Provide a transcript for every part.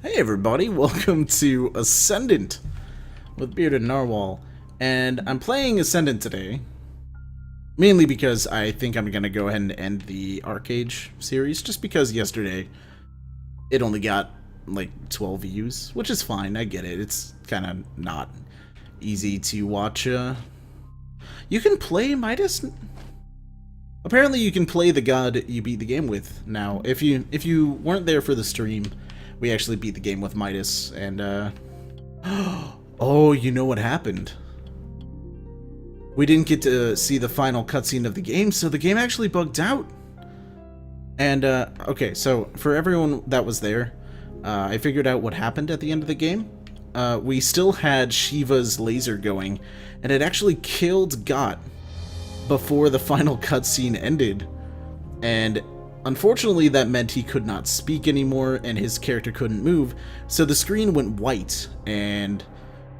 Hey everybody, welcome to Ascendant with Bearded Narwhal. And I'm playing Ascendant today, mainly because I think I'm gonna go ahead and end the Arcade series, just because yesterday it only got like 12 views, which is fine, I get it. It's kind of not easy to watch. You can play Midas? Apparently you can play the god you beat the game with now. If you weren't there for the stream, we actually beat the game with Midas, and oh, you know what happened? We didn't get to see the final cutscene of the game, so the game actually bugged out. And okay, so for everyone that was there, I figured out what happened at the end of the game. We still had Shiva's laser going, and it actually killed Got before the final cutscene ended. And unfortunately, that meant he could not speak anymore, and his character couldn't move, so the screen went white, and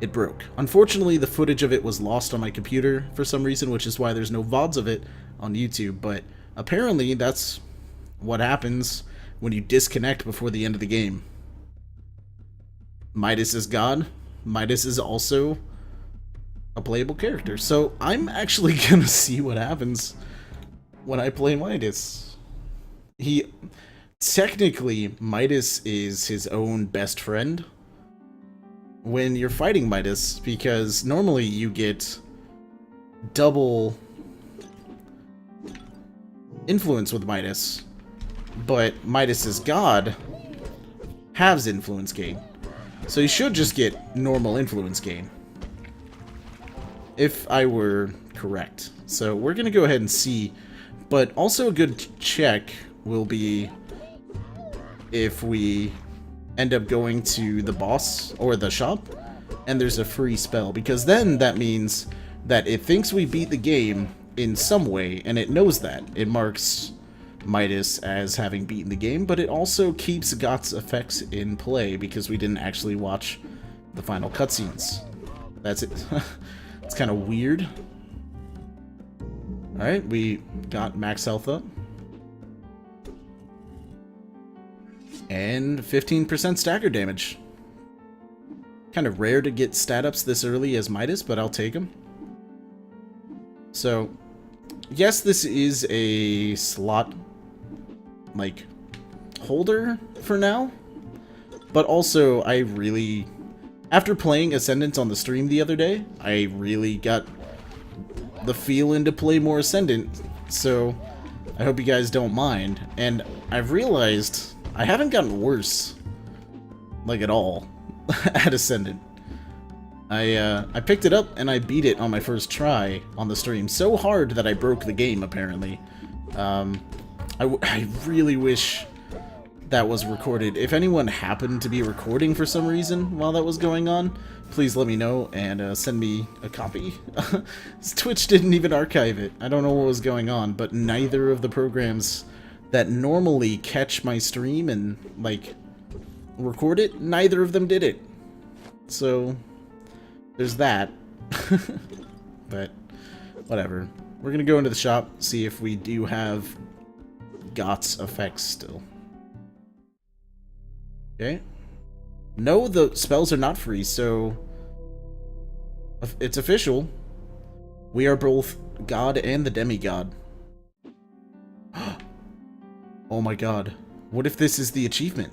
it broke. Unfortunately, the footage of it was lost on my computer for some reason, which is why there's no VODs of it on YouTube, but apparently that's what happens when you disconnect before the end of the game. Midas is God. Midas is also a playable character, so I'm actually gonna see what happens when I play Midas. Technically, Midas is his own best friend when you're fighting Midas, because normally you get double influence with Midas, but Midas's god halves influence gain. So you should just get normal influence gain, if I were correct. So we're gonna go ahead and see, but also a good check will be if we end up going to the boss or the shop and there's a free spell, because then that means that it thinks we beat the game in some way, and it knows that. It marks Midas as having beaten the game, but it also keeps Got's effects in play because we didn't actually watch the final cutscenes. That's it. It's kind of weird. Alright, we got max health up. And 15% stagger damage. Kind of rare to get stat ups this early as Midas, but I'll take them. So, yes, this is a slot, like, holder for now. But also, after playing Ascendant on the stream the other day, I really got the feeling to play more Ascendant. So, I hope you guys don't mind. And I've realized I haven't gotten worse, like, at all, at Ascendant. I picked it up and I beat it on my first try on the stream so hard that I broke the game, apparently. I really wish that was recorded. If anyone happened to be recording for some reason while that was going on, please let me know and send me a copy. Twitch didn't even archive it. I don't know what was going on, but neither of the programs that normally catch my stream and, like, record it, neither of them did it. So, there's that. But, whatever. We're gonna go into the shop, see if we do have Got's effects still. Okay. No, the spells are not free, so it's official. We are both God and the demigod. Oh my god. What if this is the achievement?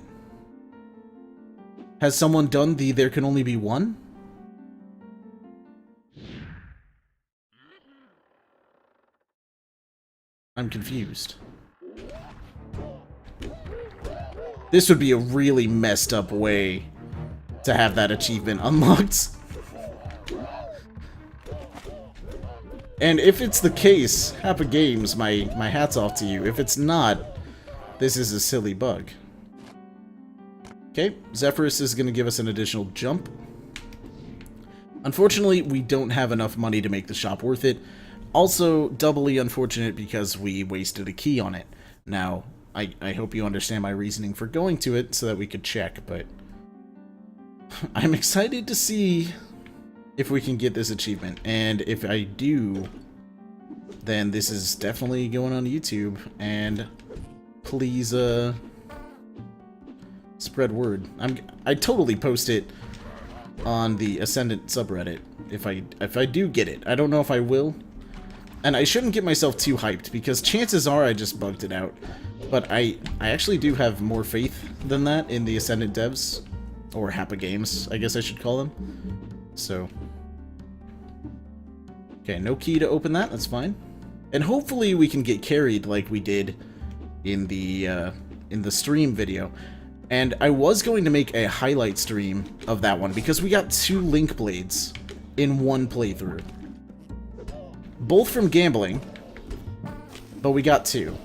Has someone done the there can only be one? I'm confused. This would be a really messed up way to have that achievement unlocked. And if it's the case, Hapa Games, my hat's off to you. If it's not, this is a silly bug. Okay, Zephyrus is going to give us an additional jump. Unfortunately, we don't have enough money to make the shop worth it. Also, doubly unfortunate because we wasted a key on it. Now, I hope you understand my reasoning for going to it so that we could check, but I'm excited to see if we can get this achievement. And if I do, then this is definitely going on YouTube. And please, Spread word. I totally post it on the Ascendant subreddit if I do get it. I don't know if I will. And I shouldn't get myself too hyped, because chances are I just bugged it out. But I actually do have more faith than that in the Ascendant devs. Or Hapa Games, I guess I should call them. So. Okay, no key to open that, that's fine. And hopefully we can get carried like we did in the stream video. And I was going to make a highlight stream of that one, because we got 2 Link Blades in one playthrough. Both from gambling, but we got 2.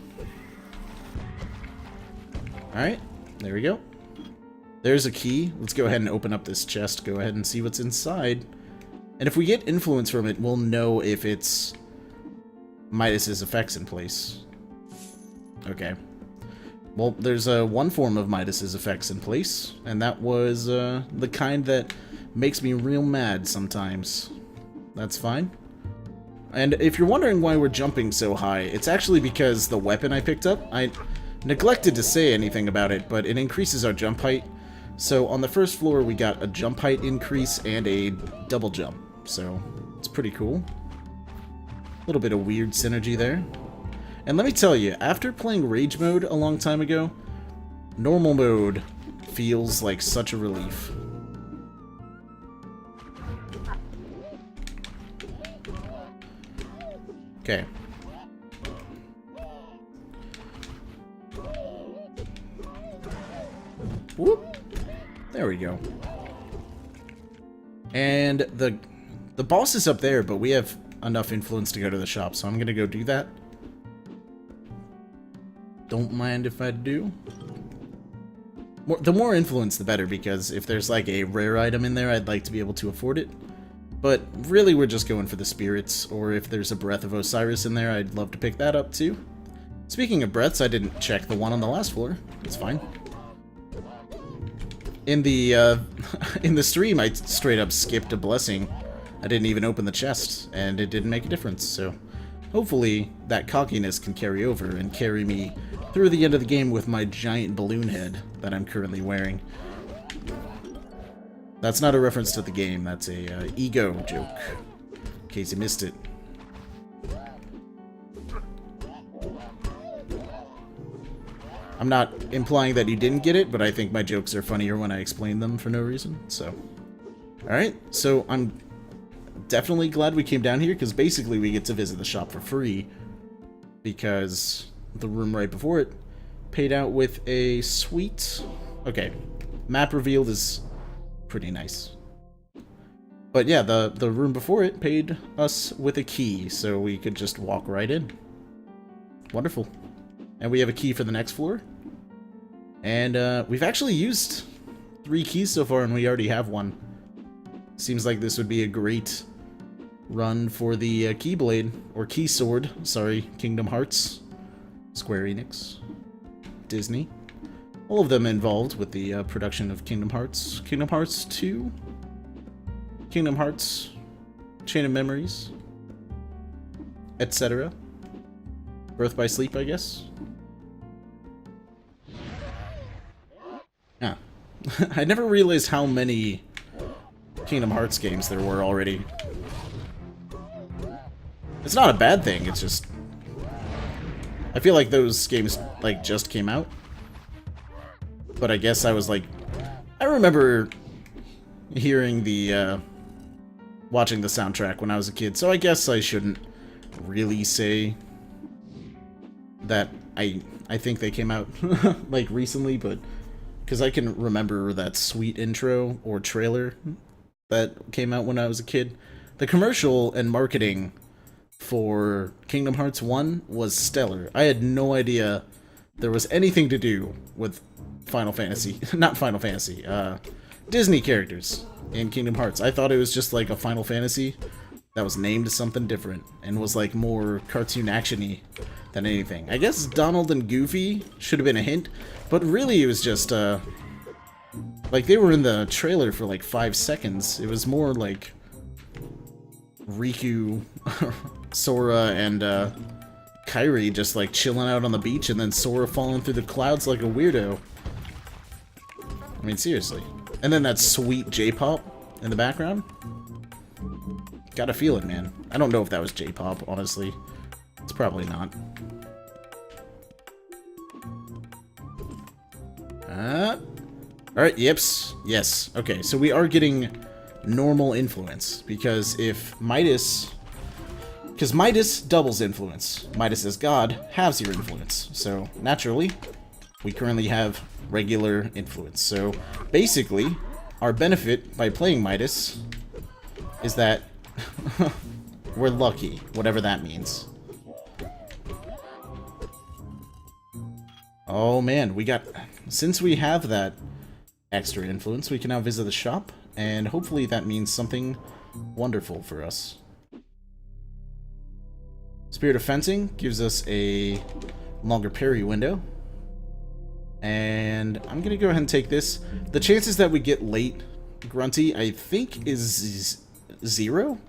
Alright, there we go. There's a key. Let's go ahead and open up this chest, go ahead and see what's inside. And if we get influence from it, we'll know if it's Midas's effects in place. Okay. Well, there's one form of Midas's effects in place, and that was the kind that makes me real mad sometimes. That's fine. And if you're wondering why we're jumping so high, it's actually because the weapon I picked up, I neglected to say anything about it, but it increases our jump height. So on the first floor, we got a jump height increase and a double jump. So it's pretty cool. A little bit of weird synergy there. And let me tell you, after playing Rage Mode a long time ago, Normal Mode feels like such a relief. Okay. Whoop. There we go. And the boss is up there, but we have enough influence to go to the shop, so I'm gonna go do that. Don't mind if I do. The more influence, the better, because if there's like a rare item in there, I'd like to be able to afford it. But really, we're just going for the spirits, or if there's a Breath of Osiris in there, I'd love to pick that up too. Speaking of breaths, I didn't check the one on the last floor. It's fine. In the stream, I straight up skipped a blessing. I didn't even open the chest, and it didn't make a difference, so hopefully that cockiness can carry over and carry me through the end of the game with my giant balloon head that I'm currently wearing. That's not a reference to the game, that's a ego joke, in case you missed it. I'm not implying that you didn't get it, but I think my jokes are funnier when I explain them for no reason, so. Alright, so I'm definitely glad we came down here, because basically we get to visit the shop for free, because the room right before it paid out with a sweet... Okay, map revealed is pretty nice. But yeah, the room before it paid us with a key, so we could just walk right in. Wonderful. And we have a key for the next floor. And we've actually used 3 keys so far, and we already have one. Seems like this would be a great run for the Keyblade, or Key Sword, sorry, Kingdom Hearts, Square Enix, Disney. All of them involved with the production of Kingdom Hearts 2, Kingdom Hearts, Chain of Memories, etc. Birth by Sleep, I guess. Yeah. I never realized how many Kingdom Hearts games there were already. It's not a bad thing, it's just... I feel like those games, like, just came out. But I guess I was like... I remember hearing the, watching the soundtrack when I was a kid, so I guess I shouldn't really say that I think they came out, like, recently, but... Because I can remember that sweet intro or trailer that came out when I was a kid. The commercial and marketing for Kingdom Hearts 1 was stellar. I had no idea there was anything to do with Final Fantasy. Not Final Fantasy. Disney characters in Kingdom Hearts. I thought it was just like a Final Fantasy that was named something different and was like more cartoon action-y than anything. I guess Donald and Goofy should have been a hint, but really it was just, like, they were in the trailer for like 5 seconds. It was more like Riku, Sora, and Kairi just like chilling out on the beach, and then Sora falling through the clouds like a weirdo. I mean, seriously. And then that sweet J-pop in the background. Gotta feel it, man. I don't know if that was J-pop, honestly. It's probably not. Alright, yips. Yes. Okay, so we are getting normal influence. Because if Midas... Because Midas doubles influence. Midas as God halves your influence. So, naturally, we currently have regular influence. So, basically, our benefit by playing Midas is that we're lucky, whatever that means. Oh man, we got... Since we have that extra influence, we can now visit the shop, and hopefully that means something wonderful for us. Spirit of Fencing gives us a longer parry window. And I'm going to go ahead and take this. The chances that we get late Grunty, I think, is 0.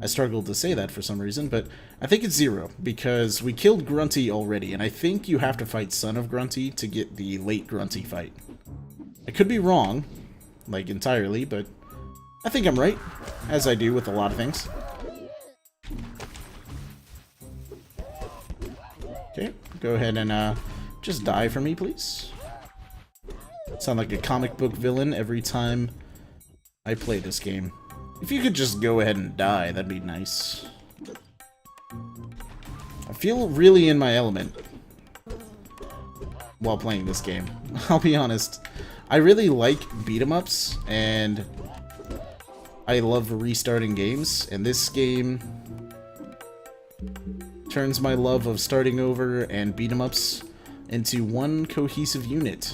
I struggled to say that for some reason, but I think it's 0, because we killed Grunty already, and I think you have to fight Son of Grunty to get the late Grunty fight. I could be wrong, like, entirely, but I think I'm right, as I do with a lot of things. Okay, go ahead and just die for me, please. Sound like a comic book villain every time I play this game. If you could just go ahead and die, that'd be nice. I feel really in my element while playing this game. I'll be honest. I really like beat-em-ups, and I love restarting games, and this game turns my love of starting over and beat-em-ups into one cohesive unit.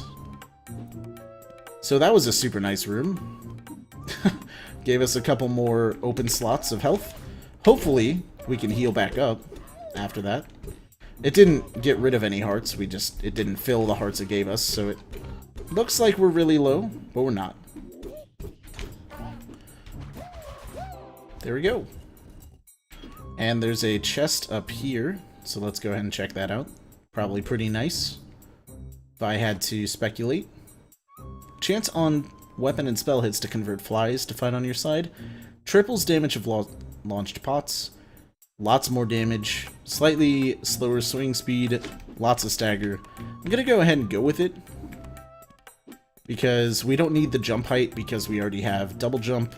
So that was a super nice room. Gave us a couple more open slots of health. Hopefully, we can heal back up after that. It didn't get rid of any hearts, it didn't fill the hearts it gave us, so it looks like we're really low, but we're not. There we go. And there's a chest up here, so let's go ahead and check that out. Probably pretty nice, if I had to speculate. Chance on weapon and spell hits to convert flies to fight on your side. Triples damage of launched pots. Lots more damage. Slightly slower swing speed. Lots of stagger. I'm gonna go ahead and go with it, because we don't need the jump height, because we already have double jump.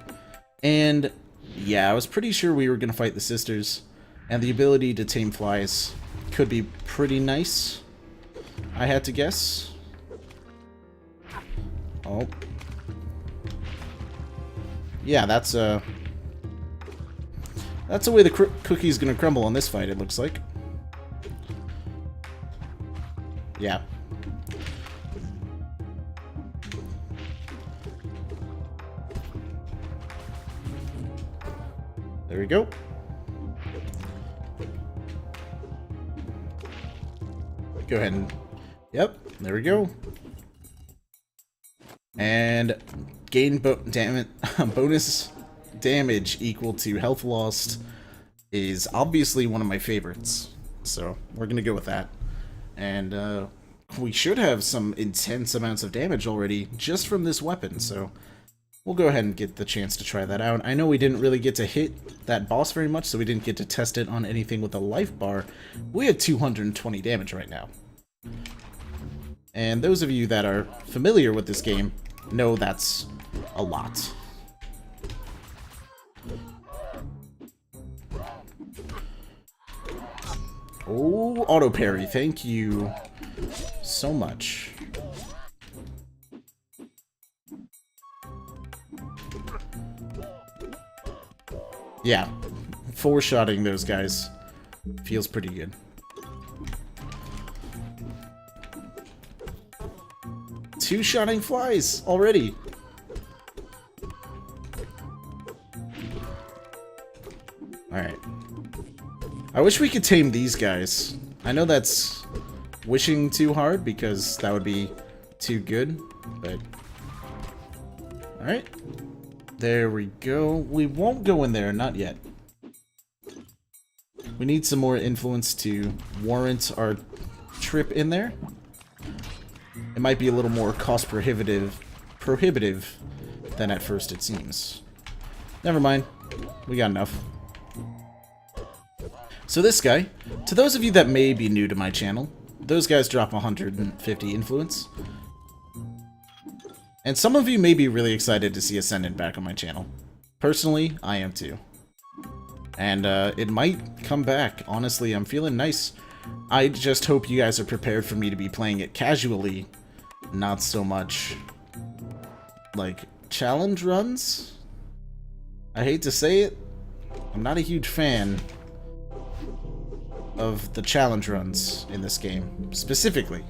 And yeah, I was pretty sure we were gonna fight the sisters, and the ability to tame flies could be pretty nice, I had to guess. Oh. Yeah, that's the way the cookie's gonna crumble on this fight, it looks like. Yeah. There we go. Go ahead and... Yep, there we go. And gain bonus damage equal to health lost is obviously one of my favorites. So, we're gonna go with that. And, we should have some intense amounts of damage already just from this weapon, so we'll go ahead and get the chance to try that out. I know we didn't really get to hit that boss very much, so we didn't get to test it on anything with a life bar. We had 220 damage right now. And those of you that are familiar with this game know that's a lot. Oh, auto parry, thank you so much. Yeah, four-shotting those guys feels pretty good. Two-shotting flies already. Alright. I wish we could tame these guys. I know that's wishing too hard because that would be too good, but... Alright. There we go. We won't go in there, not yet. We need some more influence to warrant our trip in there. It might be a little more cost prohibitive prohibitive than at first it seems. Never mind. We got enough. So this guy, to those of you that may be new to my channel, those guys drop 150 influence. And some of you may be really excited to see Ascendant back on my channel. Personally, I am too. And it might come back. Honestly, I'm feeling nice. I just hope you guys are prepared for me to be playing it casually, not so much like challenge runs. I hate to say it, I'm not a huge fan of the challenge runs in this game, specifically.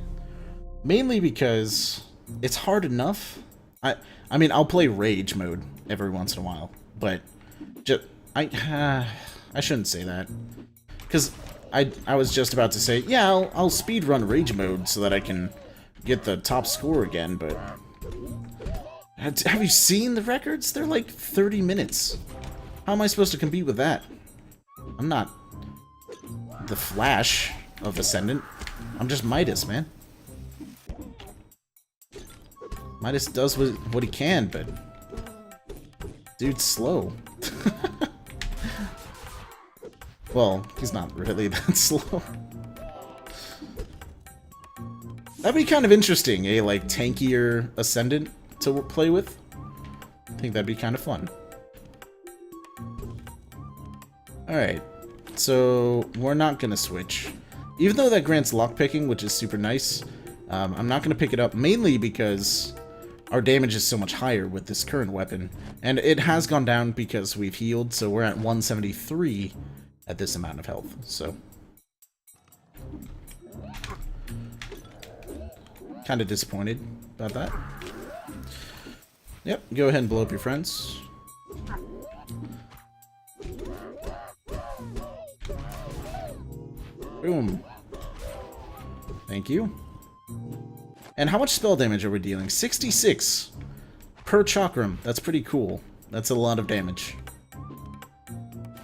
Mainly because it's hard enough. I mean, I'll play Rage mode every once in a while, but just, I shouldn't say that. Because I was just about to say, yeah, I'll speedrun Rage mode so that I can get the top score again, but... Have you seen the records? They're like 30 minutes. How am I supposed to compete with that? I'm not the Flash of Ascendant. I'm just Midas, man. Midas does what he can, but... dude's slow. Well, he's not really that slow. That'd be kind of interesting, a like tankier Ascendant to play with. I think that'd be kind of fun. Alright, so we're not gonna switch. Even though that grants lockpicking, which is super nice, I'm not gonna pick it up, mainly because our damage is so much higher with this current weapon. And it has gone down because we've healed, so we're at 173 at this amount of health, so... Kinda disappointed about that. Yep, go ahead and blow up your friends. Boom. Thank you. And how much spell damage are we dealing? 66 per chakram. That's pretty cool. That's a lot of damage.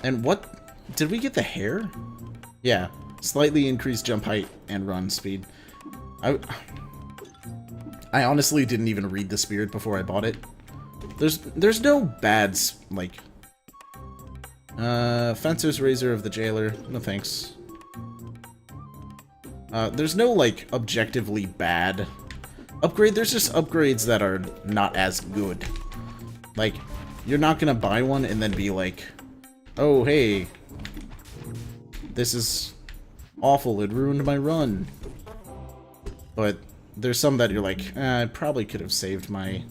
And what... Did we get the hair? Yeah. Slightly increased jump height and run speed. I honestly didn't even read the spirit before I bought it. There's no bads, like... Fencer's Razor of the Jailer. No thanks. There's no, like, objectively bad upgrade. There's just upgrades that are not as good. Like, you're not gonna buy one and then be like, oh, hey, this is awful, it ruined my run. But there's some that you're like, I probably could have saved my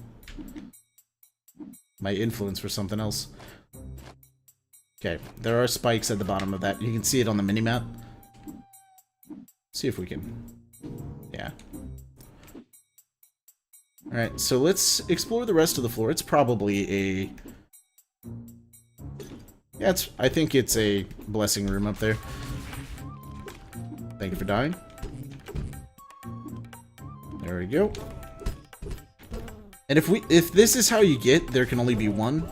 influence for something else. Okay, there are spikes at the bottom of that. You can see it on the minimap. See if we can... Yeah. Alright, so let's explore the rest of the floor. It's probably a... Yeah, I think it's a blessing room up there. Thank you for dying. There we go. And if this is how you get, there can only be one,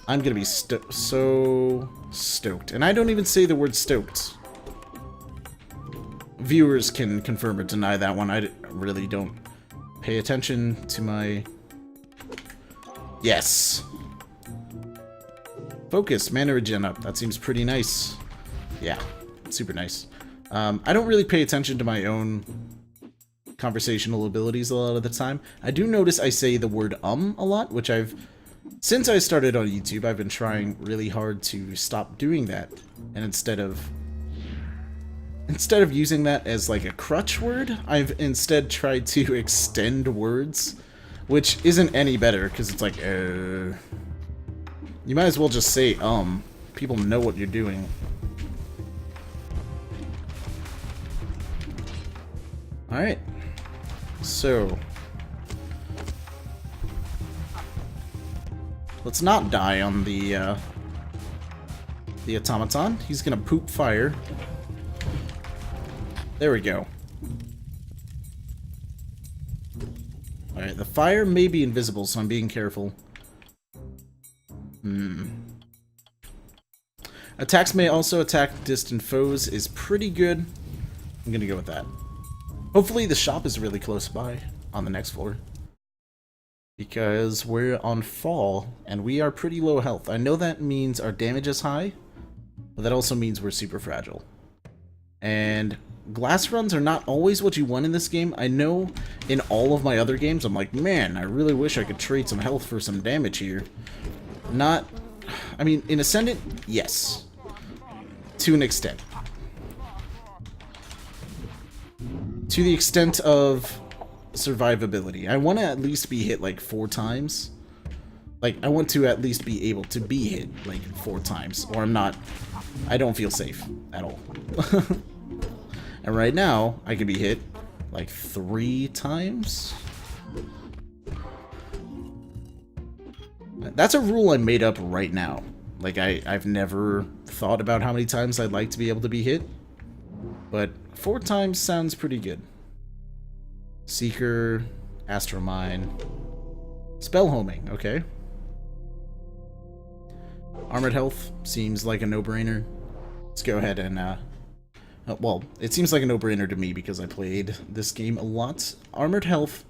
I'm gonna be so stoked. And I don't even say the word stoked. Viewers can confirm or deny that one. I really don't pay attention to my... Yes! Focus, mana regen up. That seems pretty nice. Yeah, super nice. I don't really pay attention to my own conversational abilities a lot of the time. I do notice I say the word a lot, which since I started on YouTube, I've been trying really hard to stop doing that. And instead of using that as like a crutch word, I've instead tried to extend words, which isn't any better, because it's like, you might as well just say, People know what you're doing. Alright. So... let's not die on the automaton. He's gonna poop fire. There we go. Alright, the fire may be invisible, so I'm being careful. Attacks may also attack distant foes is pretty good. I'm gonna go with that. Hopefully the shop is really close by on the next floor. Because we're on fall, and we are pretty low health. I know that means our damage is high, but that also means we're super fragile. And glass runs are not always what you want in this game. I know in all of my other games, I'm like, man, I really wish I could trade some health for some damage here. Not... I mean, in Ascendant, yes. To an extent. To the extent of survivability. I want to at least be hit like 4 times. Like, I want to at least be able to be hit like 4 times, or I don't feel safe at all. And right now, I can be hit like 3 times. That's a rule I made up right now. Like, I've never thought about how many times I'd like to be able to be hit. But 4 times sounds pretty good. Seeker, Astromine, Spell Homing, okay. Armored Health seems like a no-brainer. Let's go ahead and, well, it seems like a no-brainer to me because I played this game a lot. Armored Health,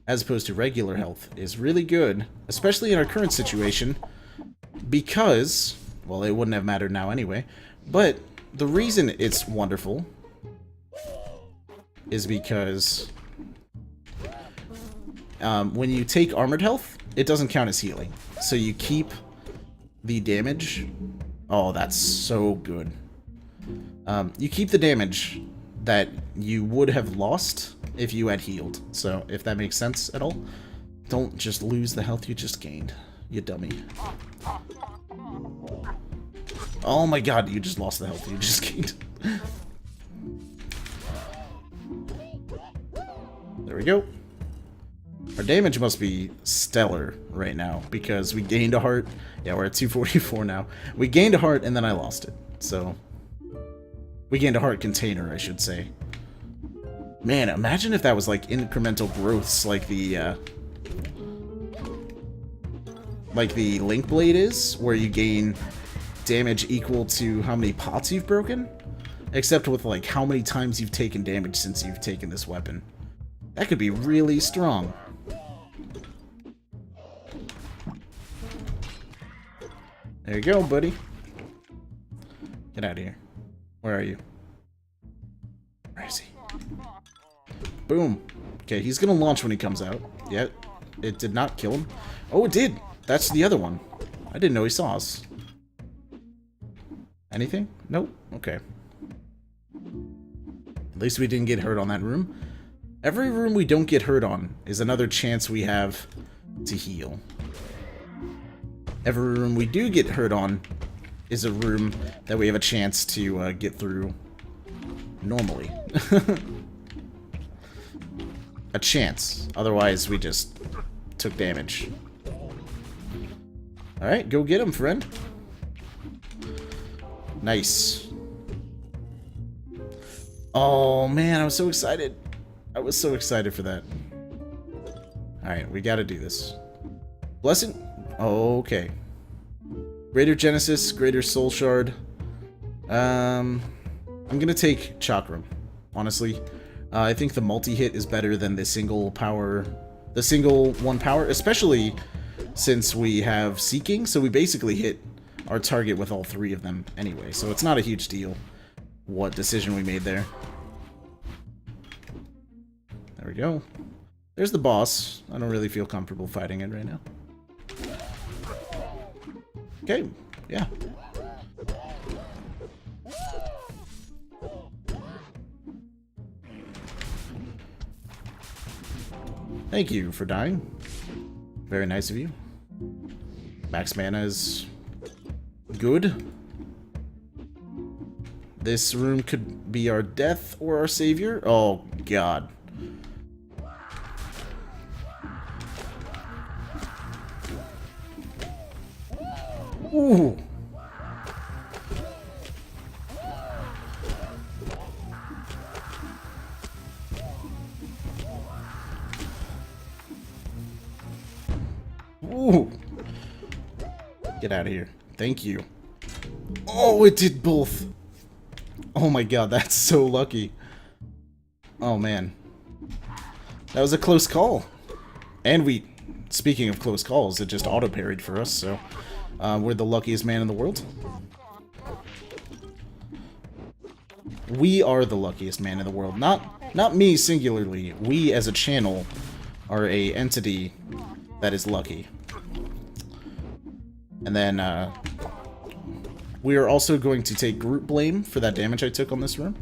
as opposed to regular health, is really good, especially in our current situation, because, well, it wouldn't have mattered now anyway, but the reason it's wonderful is because when you take armored health, it doesn't count as healing. So you keep the damage. Oh, that's so good. You keep the damage that you would have lost if you had healed. So, if that makes sense at all, don't just lose the health you just gained, you dummy. Oh my god, you just lost the health you just gained. There we go. Our damage must be stellar right now, because we gained a heart. Yeah, we're at 244 now. We gained a heart, and then I lost it. So, we gained a heart container, I should say. Man, imagine if that was like incremental growths like the Link Blade is, where you gain damage equal to how many pots you've broken, except with like how many times you've taken damage since you've taken this weapon. That could be really strong. There you go, buddy. Get out of here. Where are you? Where is he? Boom. Okay, he's gonna launch when he comes out. Yet, it did not kill him. Oh, it did! That's the other one. I didn't know he saw us. Anything? Nope. Okay. At least we didn't get hurt on that room. Every room we don't get hurt on is another chance we have to heal. Every room we do get hurt on is a room that we have a chance to get through normally. A chance. Otherwise, we just took damage. Alright, go get him, friend. Nice. Oh, man, I was so excited. I was so excited for that. Alright, we gotta do this. Blessing? Okay. Greater Genesis, Greater Soul Shard. I'm gonna take Chakram, honestly. I think the multi-hit is better than the single power, the single one power, especially since we have Seeking, so we basically hit our target with all 3 of them anyway, so it's not a huge deal what decision we made there. There we go. There's the boss. I don't really feel comfortable fighting it right now. Okay, yeah. Thank you for dying. Very nice of you. Max mana is good. This room could be our death or our savior. Oh, God. Ooh. Ooh. Get out of here. Thank you. Oh, it did both. Oh my god, that's so lucky. Oh man. That was a close call. And we speaking of close calls, it just auto-parried for us, so we're the luckiest man in the world. We are the luckiest man in the world. Not me singularly. We as a channel are a entity that is lucky. And then we are also going to take group blame for that damage I took on this room.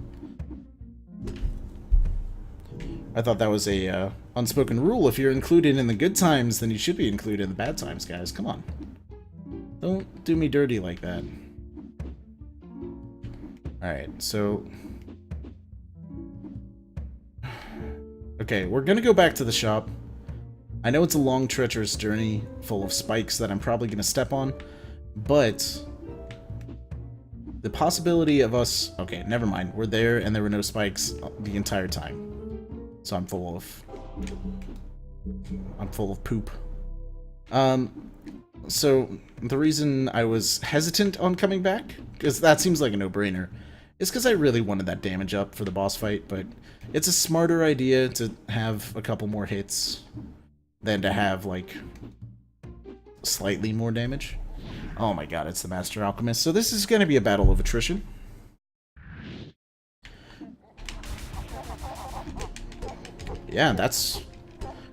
I thought that was a unspoken rule. If you're included in the good times, then you should be included in the bad times, guys. Come on. Don't do me dirty like that. Alright, so... Okay, we're gonna go back to the shop. I know it's a long, treacherous journey full of spikes that I'm probably gonna step on, but... the possibility of us... Okay, never mind. We're there and there were no spikes the entire time. So I'm full of poop. So the reason I was hesitant on coming back, because that seems like a no-brainer, is because I really wanted that damage up for the boss fight, but it's a smarter idea to have a couple more hits than to have, like, slightly more damage. Oh my god, it's the Master Alchemist. So this is going to be a battle of attrition. Yeah, that's...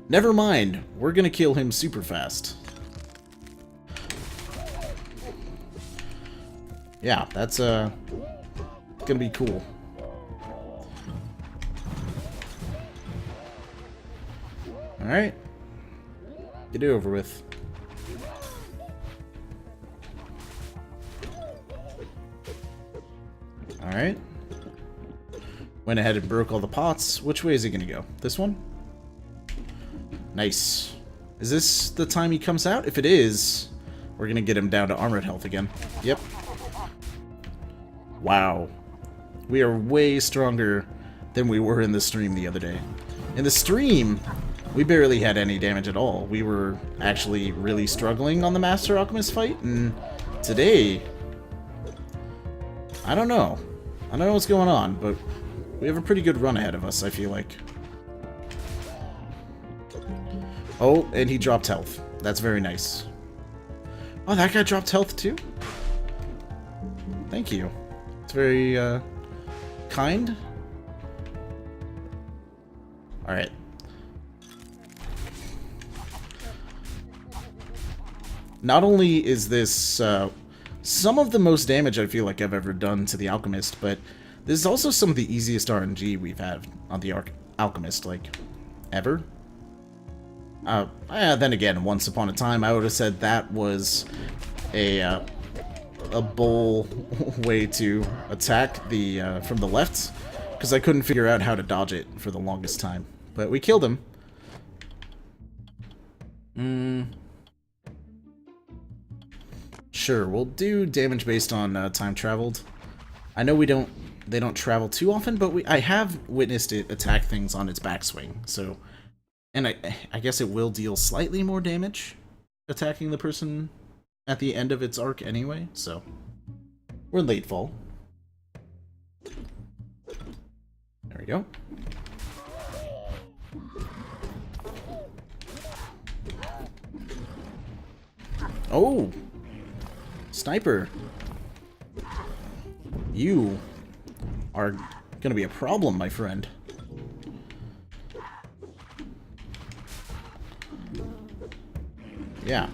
Never mind. We're gonna kill him super fast. Yeah, that's, gonna be cool. Alright. Get it over with. Alright. Went ahead and broke all the pots. Which way is he gonna go? This one? Nice. Is this the time he comes out? If it is, we're gonna get him down to armored health again. Yep. Wow. We are way stronger than we were in the stream the other day. In the stream, we barely had any damage at all. We were actually really struggling on the Master Alchemist fight, and today... I don't know. I don't know what's going on, but... we have a pretty good run ahead of us, I feel like. Oh, and he dropped health. That's very nice. Oh, that guy dropped health too? Thank you. It's very, kind. Alright. Not only is this, some of the most damage I feel like I've ever done to the Alchemist, but this is also some of the easiest RNG we've had on the Alchemist, like, ever. Then again, once upon a time, I would have said that was a bull way to attack the from the left, because I couldn't figure out how to dodge it for the longest time. But we killed him. Sure, we'll do damage based on time traveled. I know they don't travel too often, but I have witnessed it attack things on its backswing, so... And I guess it will deal slightly more damage attacking the person at the end of its arc anyway, so... We're late fall. There we go. Oh! Sniper! You are gonna be a problem, my friend. Yeah.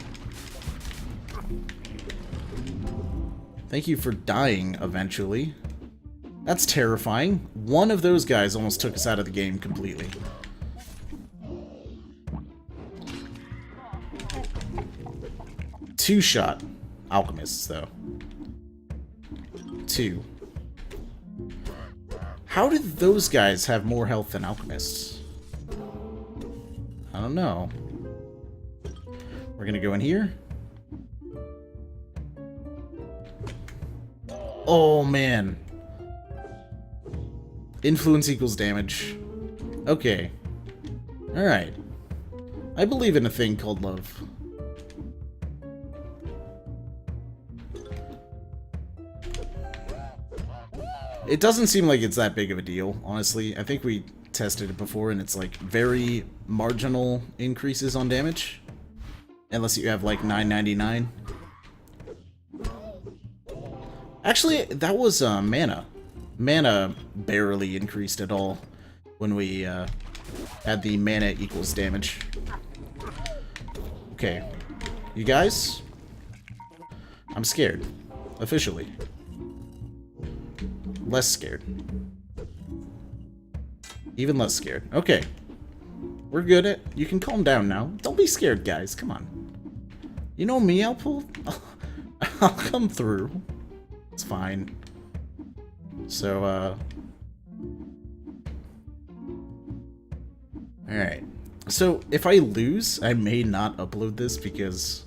Thank you for dying eventually. That's terrifying. One of those guys almost took us out of the game completely. Two-shot alchemists, though. Two. How did those guys have more health than alchemists? I don't know. We're gonna go in here. Oh, man. Influence equals damage. Okay. Alright. I believe in a thing called love. It doesn't seem like it's that big of a deal, honestly. I think we tested it before, and it's like very marginal increases on damage. Unless you have like 9.99. Actually, that was mana. Mana barely increased at all when we had the mana equals damage. Okay. You guys? I'm scared. Officially. Less scared. Even less scared. Okay. We're good at... You can calm down now. Don't be scared, guys. Come on. You know me, I'll pull... I'll come through. It's fine. So, alright. So, if I lose, I may not upload this because...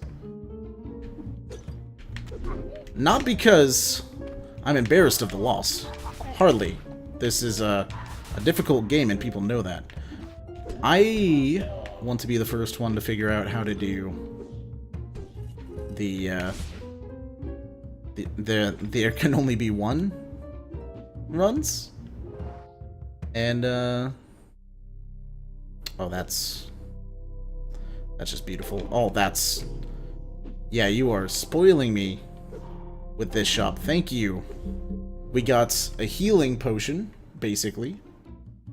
Not because I'm embarrassed of the loss. Hardly. This is a difficult game and people know that. I want to be the first one to figure out how to do there can only be one runs. And oh, that's just beautiful. Oh, that's... Yeah, you are spoiling me with this shop. Thank you. We got a healing potion, basically.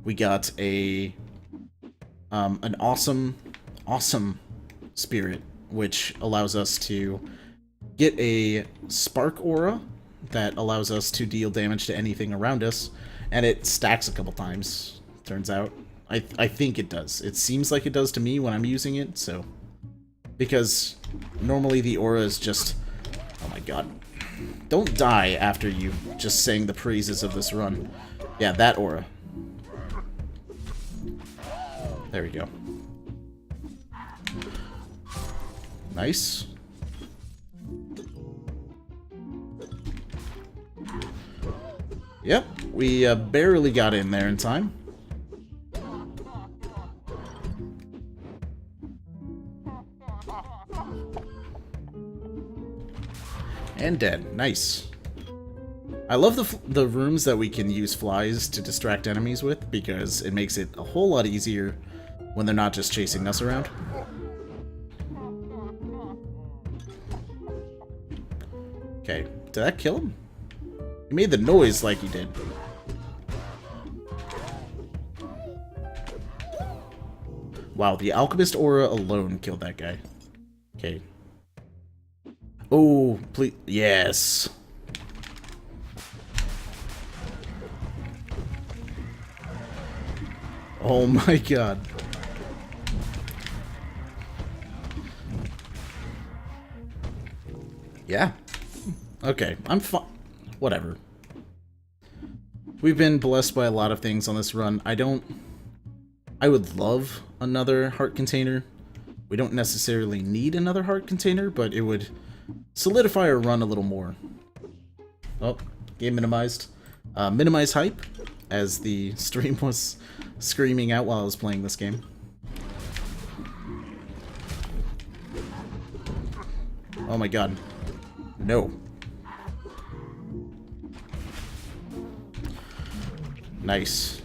We got a an awesome spirit, which allows us to get a spark aura that allows us to deal damage to anything around us, and it stacks a couple times, turns out. I think it does. It seems like it does to me when I'm using it, so... Because normally the aura is just... Oh my god. Don't die after you just saying the praises of this run. Yeah, that aura. There we go. Nice. Yep, we barely got in there in time. And dead. Nice. I love the rooms that we can use flies to distract enemies with, because it makes it a whole lot easier when they're not just chasing us around. Okay, did that kill him? He made the noise like he did. Wow, the alchemist aura alone killed that guy. Okay. Oh, please. Yes. Oh my god. Yeah. Okay, I'm fine. Whatever. We've been blessed by a lot of things on this run. I would love another heart container. We don't necessarily need another heart container, but it would solidify our run a little more. Oh, game minimized. Minimize hype, as the stream was screaming out while I was playing this game. Oh my god. No. Nice.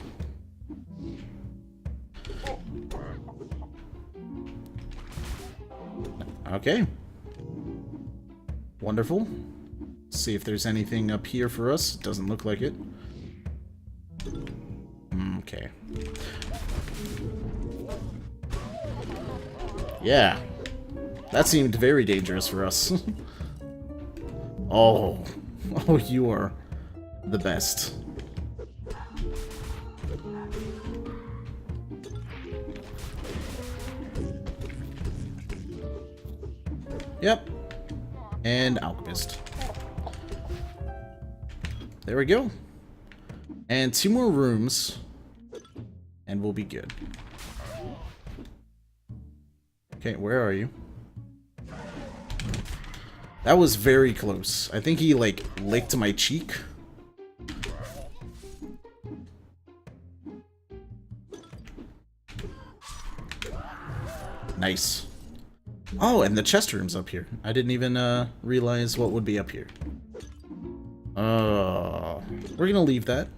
Okay. Wonderful. See if there's anything up here for us. Doesn't look like it. Okay. Yeah. That seemed very dangerous for us. Oh. Oh, you are the best. Yep. And alchemist. There we go. And 2 more rooms, and we'll be good. Okay, where are you? That was very close. I think he, like, licked my cheek. Nice. Oh, and the chest room's up here. I didn't even realize what would be up here. We're gonna leave that.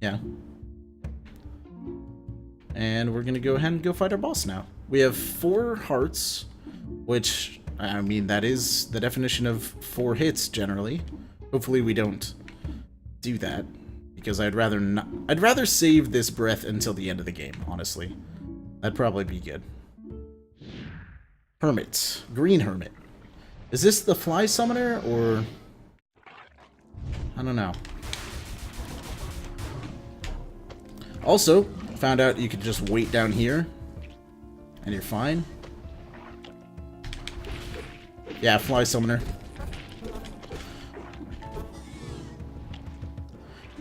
Yeah. And we're gonna go ahead and go fight our boss now. We have 4 hearts, which, I mean, that is the definition of 4 hits, generally. Hopefully we don't do that, because I'd rather not. I'd rather save this breath until the end of the game, honestly. That'd probably be good. Hermit. Green Hermit. Is this the fly summoner, or... I don't know. Also, found out you could just wait down here, and you're fine. Yeah, fly summoner.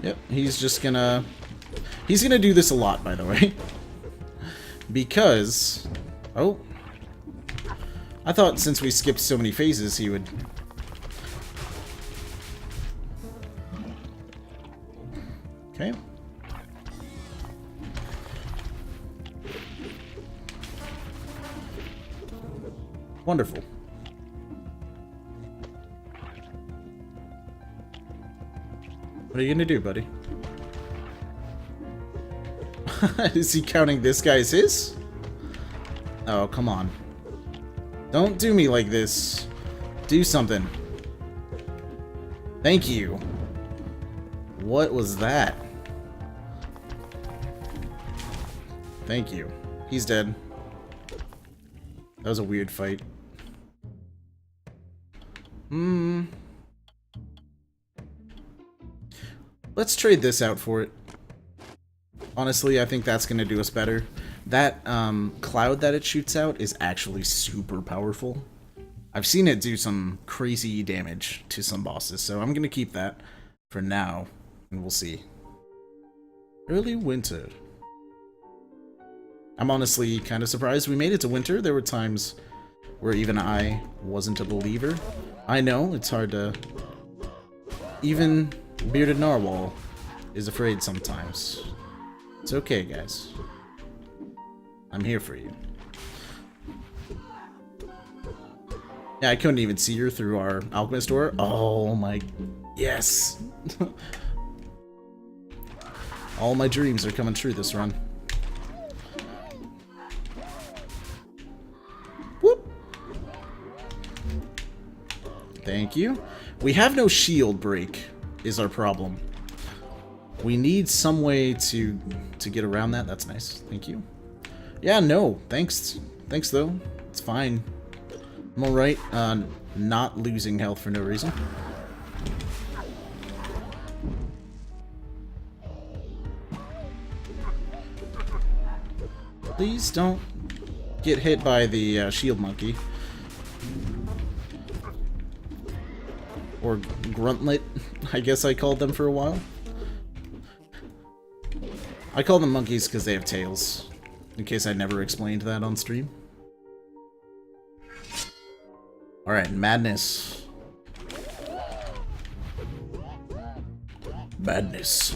Yep, he's just gonna... He's gonna do this a lot, by the way. Because... Oh. I thought since we skipped so many phases, he would... Okay. Wonderful. What are you gonna do, buddy? Is he counting this guy as his? Oh, come on. Don't do me like this. Do something. Thank you. What was that? Thank you. He's dead. That was a weird fight. Let's trade this out for it. Honestly, I think that's going to do us better. That cloud that it shoots out is actually super powerful. I've seen it do some crazy damage to some bosses, so I'm going to keep that for now, and we'll see. Early winter. I'm honestly kind of surprised we made it to winter. There were times where even I wasn't a believer. I know, it's hard to... Even Bearded Narwhal is afraid sometimes. It's okay, guys. I'm here for you. Yeah, I couldn't even see her through our alchemist door. Oh my... Yes! All my dreams are coming true this run. Whoop! Thank you. We have no shield break, is our problem. We need some way to get around that. That's nice. Thank you. Yeah, no. Thanks. Thanks, though. It's fine. I'm alright. Not losing health for no reason. Please don't get hit by the shield monkey. Or gruntlet, I guess I called them for a while. I call them monkeys because they have tails, in case I never explained that on stream. Alright, madness. Madness.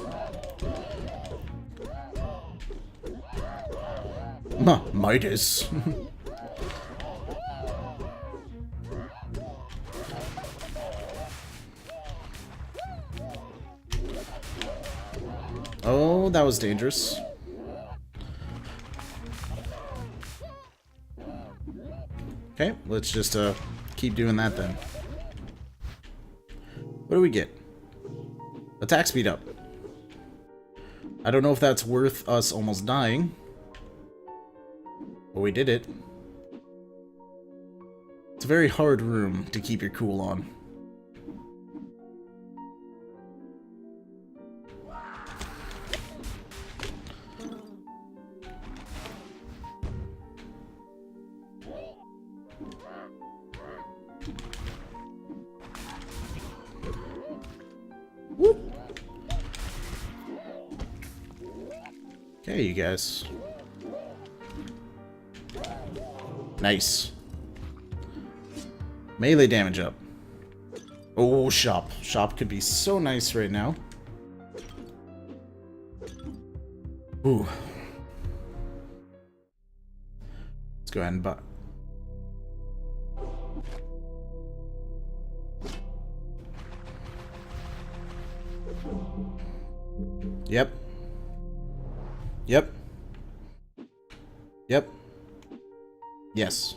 Midas. Oh, that was dangerous. Okay, let's just keep doing that then. What do we get? Attack speed up. I don't know if that's worth us almost dying. But we did it. It's a very hard room to keep your cool on. Whoop. Okay, you guys. Nice. Melee damage up. Oh, shop. Shop could be so nice right now. Ooh. Let's go ahead and buy. Yep. Yep. Yep. Yes.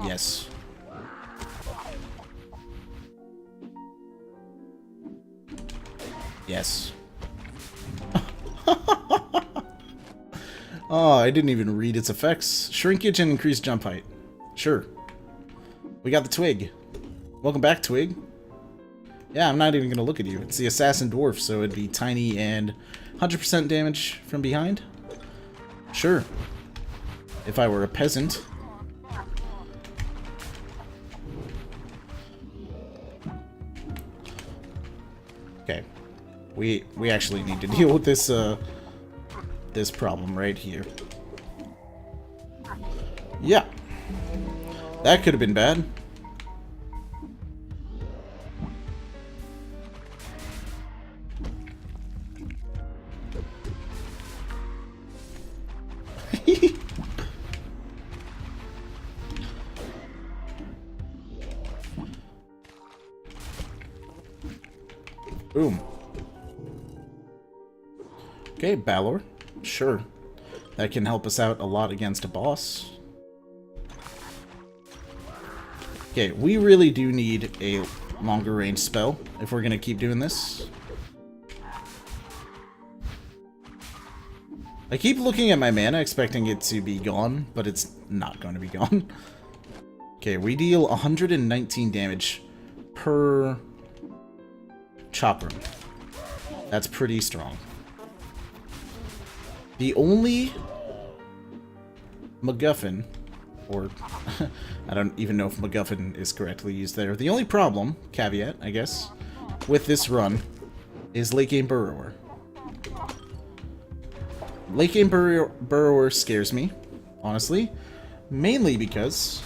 Yes. Yes. Oh, I didn't even read its effects. Shrinkage and increased jump height. Sure. We got the twig. Welcome back, twig. Yeah, I'm not even going to look at you. It's the assassin dwarf, so it'd be tiny and 100% damage from behind. Sure. If I were a peasant. Okay. We actually need to deal with this this problem right here. Yeah. That could have been bad. Boom. Okay, Balor. Sure. That can help us out a lot against a boss. Okay, we really do need a longer range spell if we're gonna keep doing this. I keep looking at my mana expecting it to be gone, but it's not going to be gone. Okay, we deal 119 damage per chop room. That's pretty strong. The only MacGuffin, or I don't even know if MacGuffin is correctly used there. The only problem, caveat, I guess, with this run is Late Game Burrower. Late Game Burrower scares me, honestly, mainly because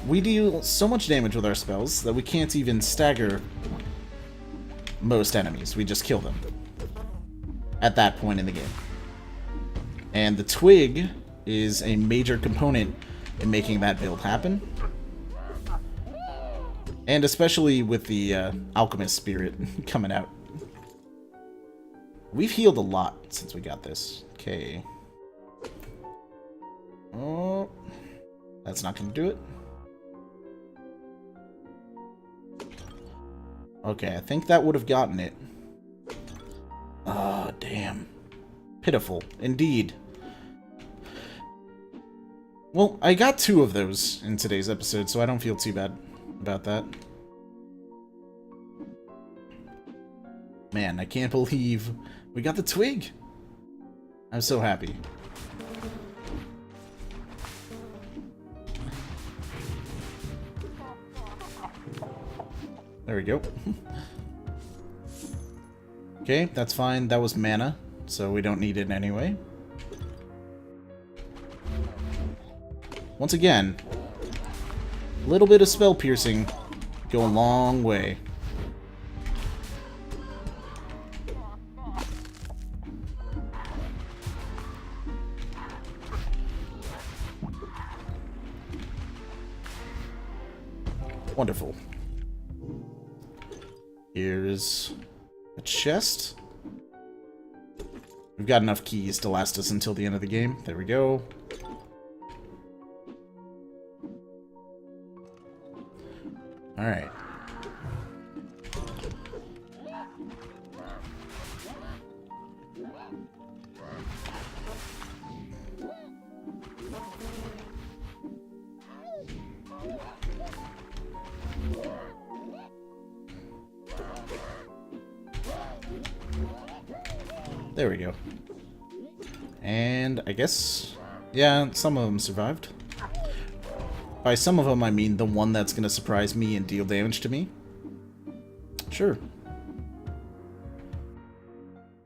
we deal so much damage with our spells that we can't even stagger most enemies. We just kill them at that point in the game. And the twig is a major component in making that build happen. And especially with the alchemist spirit coming out. We've healed a lot since we got this. Okay. Oh, that's not going to do it. Okay, I think that would have gotten it. Oh, damn. Pitiful, indeed. Well, I got 2 of those in today's episode, so I don't feel too bad about that. Man, I can't believe we got the twig. I'm so happy. There we go. Okay, that's fine. That was mana, so we don't need it anyway. Once again, a little bit of spell piercing go a long way. Wonderful. Here's a chest. We've got enough keys to last us until the end of the game. There we go. Alright. There we go. And I guess, yeah, some of them survived. By some of them, I mean the one that's going to surprise me and deal damage to me. Sure.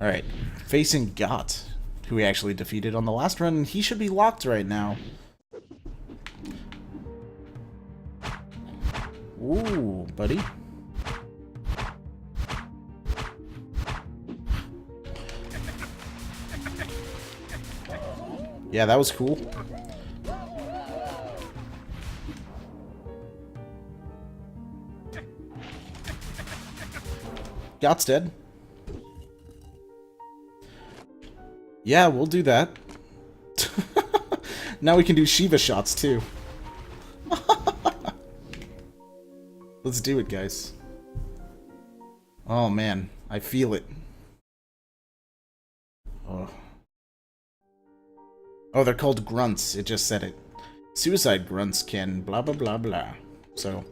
Alright, facing Got, who we actually defeated on the last run. He should be locked right now. Ooh, buddy. Yeah, that was cool. Yacht's dead. Yeah, we'll do that. Now we can do Shiva shots, too. Let's do it, guys. Oh, man. I feel it. Oh. Oh, they're called grunts. It just said it. Suicide grunts can blah, blah, blah, blah. So,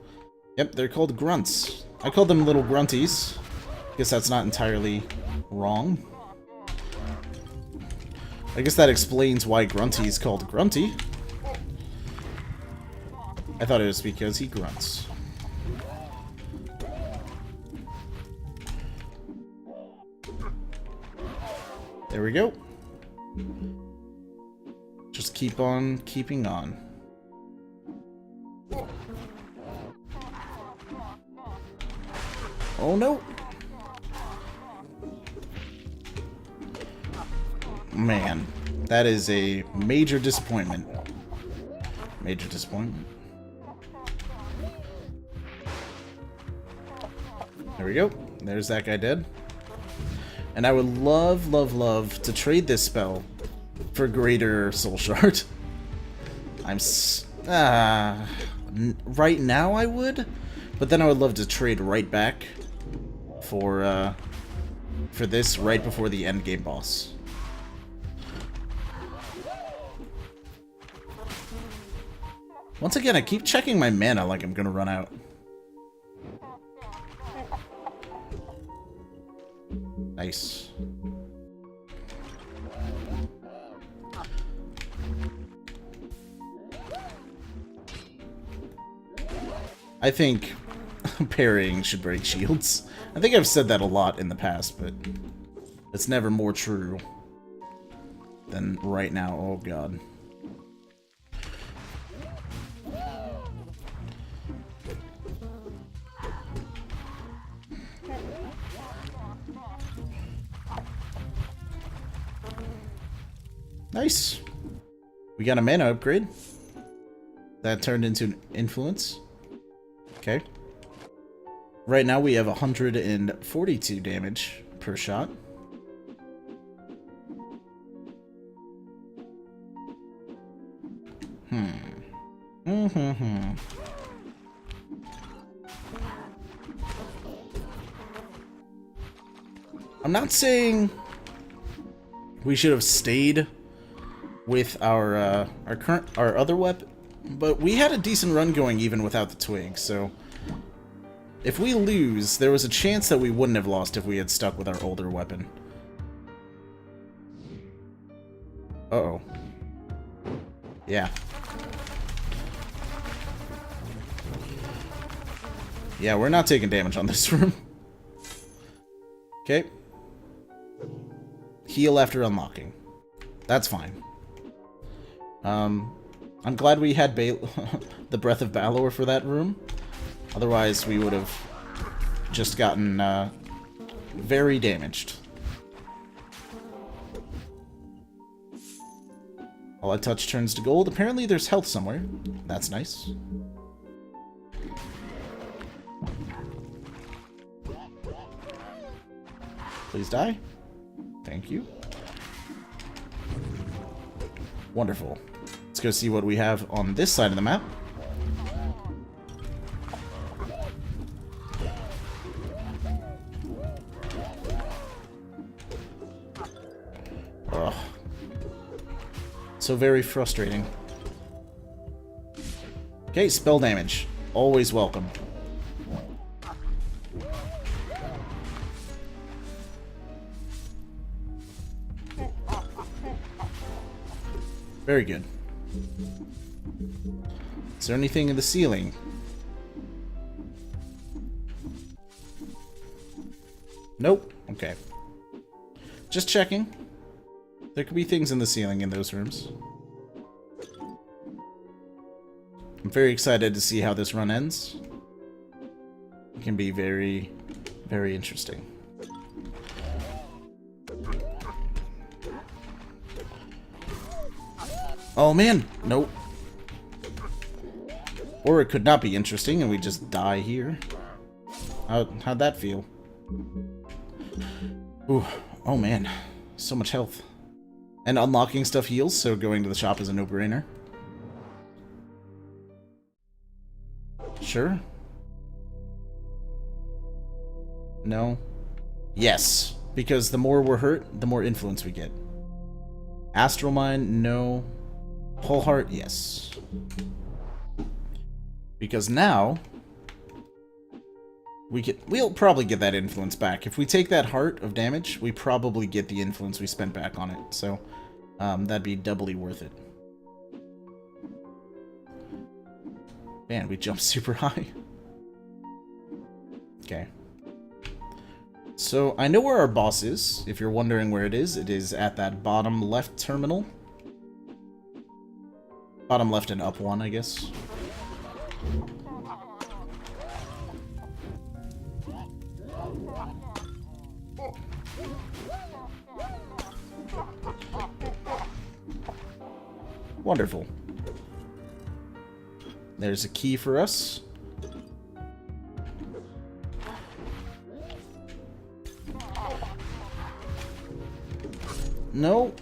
yep, they're called grunts. I call them little grunties. Guess that's not entirely wrong. I guess that explains why Grunty is called Grunty. I thought it was because he grunts. There we go. Just keep on keeping on. Oh no! Man, that is a major disappointment. Major disappointment. There we go. There's that guy dead. And I would love, love, love to trade this spell for Greater Soul Shard. Right now I would, but then I would love to trade right back for this right before the end game boss. Once again, I keep checking my mana like I'm gonna run out. Nice. I think parrying should break shields. I think I've said that a lot in the past, but it's never more true than right now. Oh god. Nice. We got a mana upgrade. That turned into an influence. Okay. Right now we have 142 damage per shot. I'm not saying we should have stayed with our other weapon, but we had a decent run going even without the twig, so if we lose, there was a chance that we wouldn't have lost if we had stuck with our older weapon. Uh-oh. Yeah. Yeah, we're not taking damage on this room. Okay. Heal after unlocking. That's fine. I'm glad we had the Breath of Balor for that room. Otherwise, we would have just gotten very damaged. All I touch turns to gold. Apparently, there's health somewhere. That's nice. Please die. Thank you. Wonderful. Let's go see what we have on this side of the map. Ugh. So very frustrating. Okay, spell damage. Always welcome. Very good. Is there anything in the ceiling? Nope. Okay. Just checking. There could be things in the ceiling in those rooms. I'm very excited to see how this run ends. It can be very, very interesting. Oh man, nope. Or it could not be interesting and we just die here. How'd that feel? Ooh, oh man, so much health. And unlocking stuff heals, so going to the shop is a no-brainer. Sure. No. Yes, because the more we're hurt, the more influence we get. Astral Mind, no. Whole Heart, yes. Because now we'll probably get that influence back. If we take that heart of damage, we probably get the influence we spent back on it. So that'd be doubly worth it. Man, we jumped super high. Okay. So I know where our boss is. If you're wondering where it is at that bottom left terminal. Bottom left and up one, I guess. Wonderful. There's a key for us. No.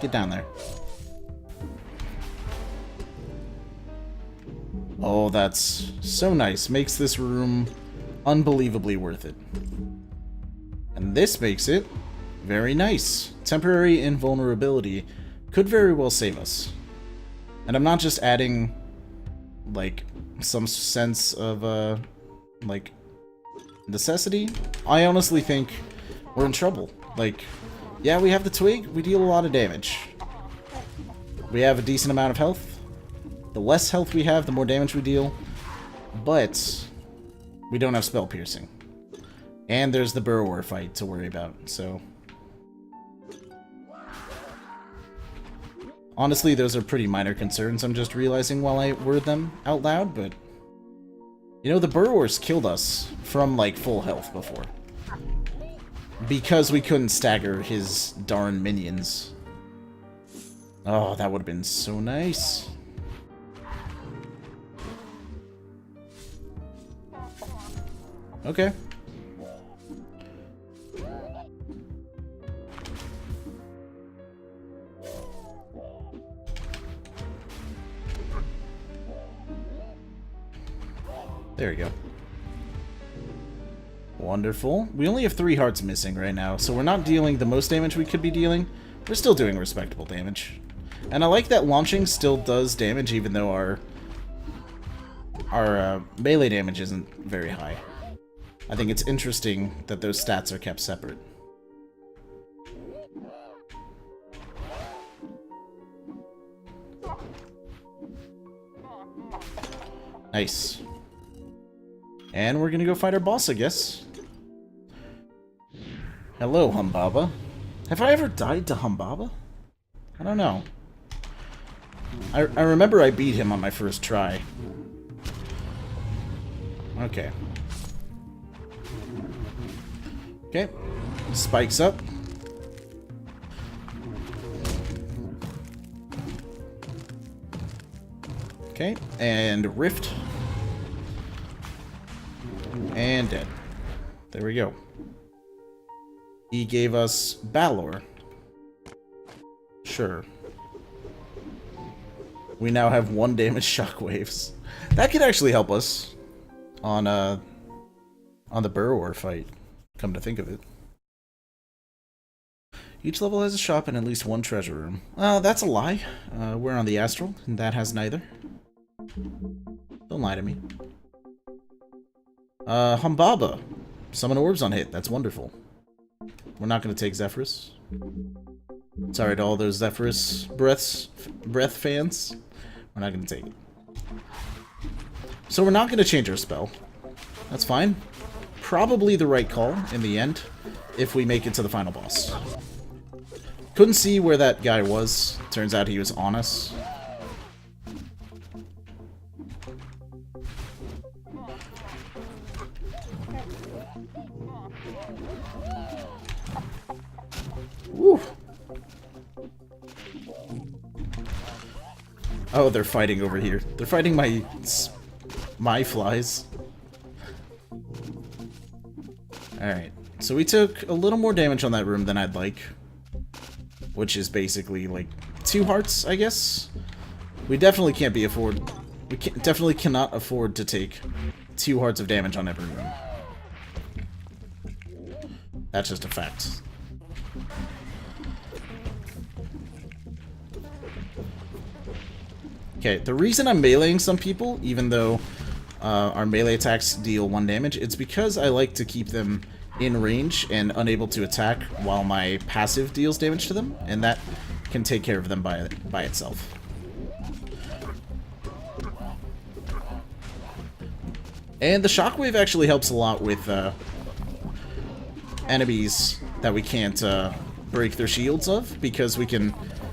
Get down there. Oh, that's so nice. Makes this room unbelievably worth it. And this makes it very nice. Temporary invulnerability could very well save us. And I'm not just adding, like, some sense of, like, necessity. I honestly think we're in trouble. Like, yeah, we have the twig. We deal a lot of damage. We have a decent amount of health. The less health we have, the more damage we deal. But we don't have spell piercing. And there's the Burrower fight to worry about, so... Honestly, those are pretty minor concerns I'm just realizing while I word them out loud, but... You know, the Burrowers killed us from, like, full health before. Because we couldn't stagger his darn minions. Oh, that would have been so nice. Okay. There we go. Wonderful. We only have 3 hearts missing right now, so we're not dealing the most damage we could be dealing. We're still doing respectable damage. And I like that launching still does damage, even though our melee damage isn't very high. I think it's interesting that those stats are kept separate. Nice. And we're gonna go fight our boss, I guess. Hello, Humbaba. Have I ever died to Humbaba? I don't know. I remember I beat him on my first try. Okay. Okay. Spikes up. Okay. And Rift. And dead. There we go. He gave us Balor. Sure. We now have 1 damage shockwaves. That could actually help us on the Burrower fight, come to think of it. Each level has a shop and at least 1 treasure room. That's a lie. We're on the Astral, and that has neither. Don't lie to me. Humbaba. Summon orbs on hit. That's wonderful. We're not going to take Zephyrus. Sorry to all those Zephyrus breath fans. We're not going to take it. So we're not going to change our spell. That's fine. Probably the right call in the end, if we make it to the final boss. Couldn't see where that guy was. Turns out he was on us. Woo. Oh, they're fighting over here. They're fighting my flies. Alright, so we took a little more damage on that room than I'd like. Which is basically, like, 2 hearts, I guess? We definitely can't definitely cannot afford to take 2 hearts of damage on every room. That's just a fact. Okay, the reason I'm meleeing some people, even though our melee attacks deal 1 damage, it's because I like to keep them in range and unable to attack while my passive deals damage to them, and that can take care of them by itself. And the shockwave actually helps a lot with enemies that we can't break their shields of, because we can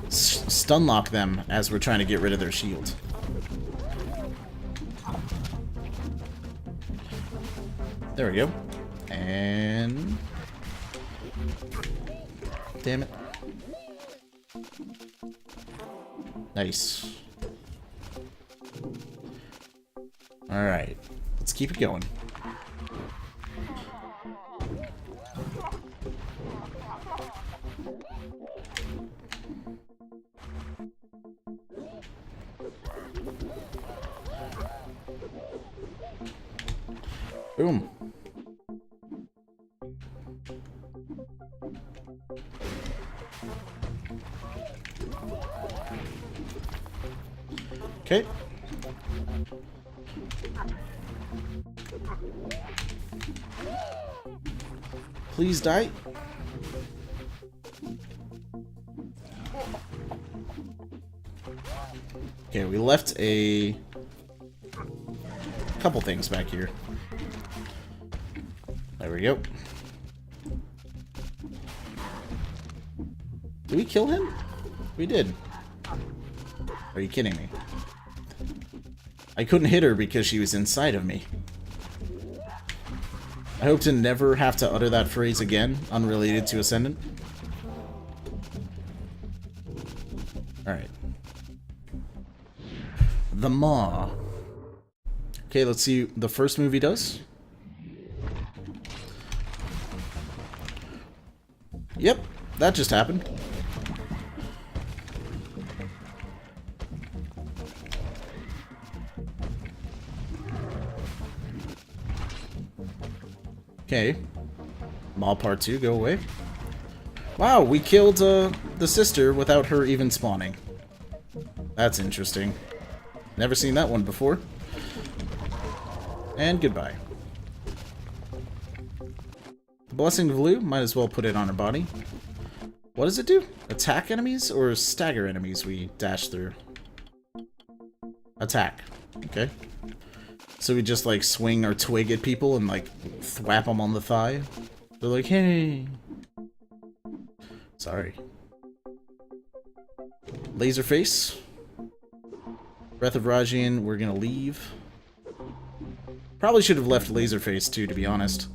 stun lock them as we're trying to get rid of their shield. There we go. And... damn it. Nice. Alright. Let's keep it going. Boom. Okay. Please die. Okay, we left a couple things back here. There we go. Did we kill him? We did. Are you kidding me? I couldn't hit her because she was inside of me. I hope to never have to utter that phrase again, unrelated to Ascendant. Alright. The Maw. Okay, let's see what the first movie does. Yep, that just happened. Okay. Maw Part 2, go away. Wow, we killed the sister without her even spawning. That's interesting. Never seen that one before. And goodbye. The Blessing of Lu, might as well put it on her body. What does it do? Attack enemies or stagger enemies we dash through? Attack. Okay. So we just, like, swing our twig at people and, like, thwap them on the thigh. They're like, hey. Sorry. Laserface. Breath of Rajian, we're gonna leave. Probably should have left Laserface, too, to be honest.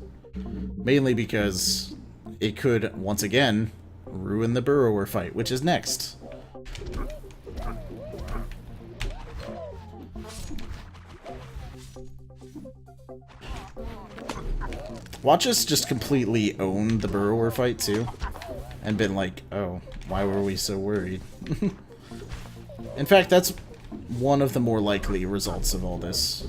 Mainly because it could, once again, ruin the Burrower fight, which is next. Watch us just completely own the Burrower fight, too. And been like, oh, why were we so worried? In fact, that's one of the more likely results of all this.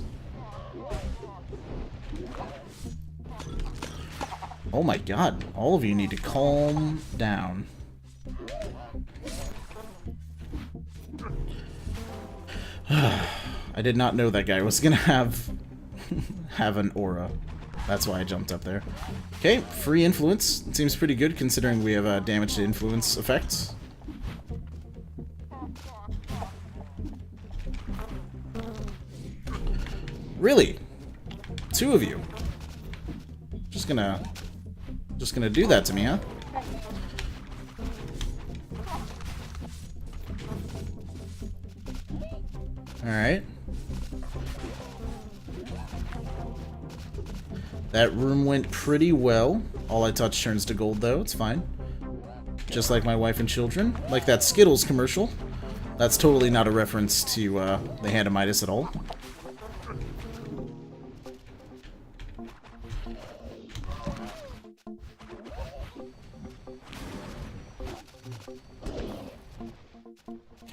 Oh my god, all of you need to calm down. I did not know that guy was gonna have an aura. That's why I jumped up there. Okay, free influence. It seems pretty good considering we have a damage to influence effects. Really? 2 of you? Just gonna do that to me, huh? Alright. That room went pretty well. All I touch turns to gold, though. It's fine. Just like my wife and children. Like that Skittles commercial. That's totally not a reference to the Hand of Midas at all.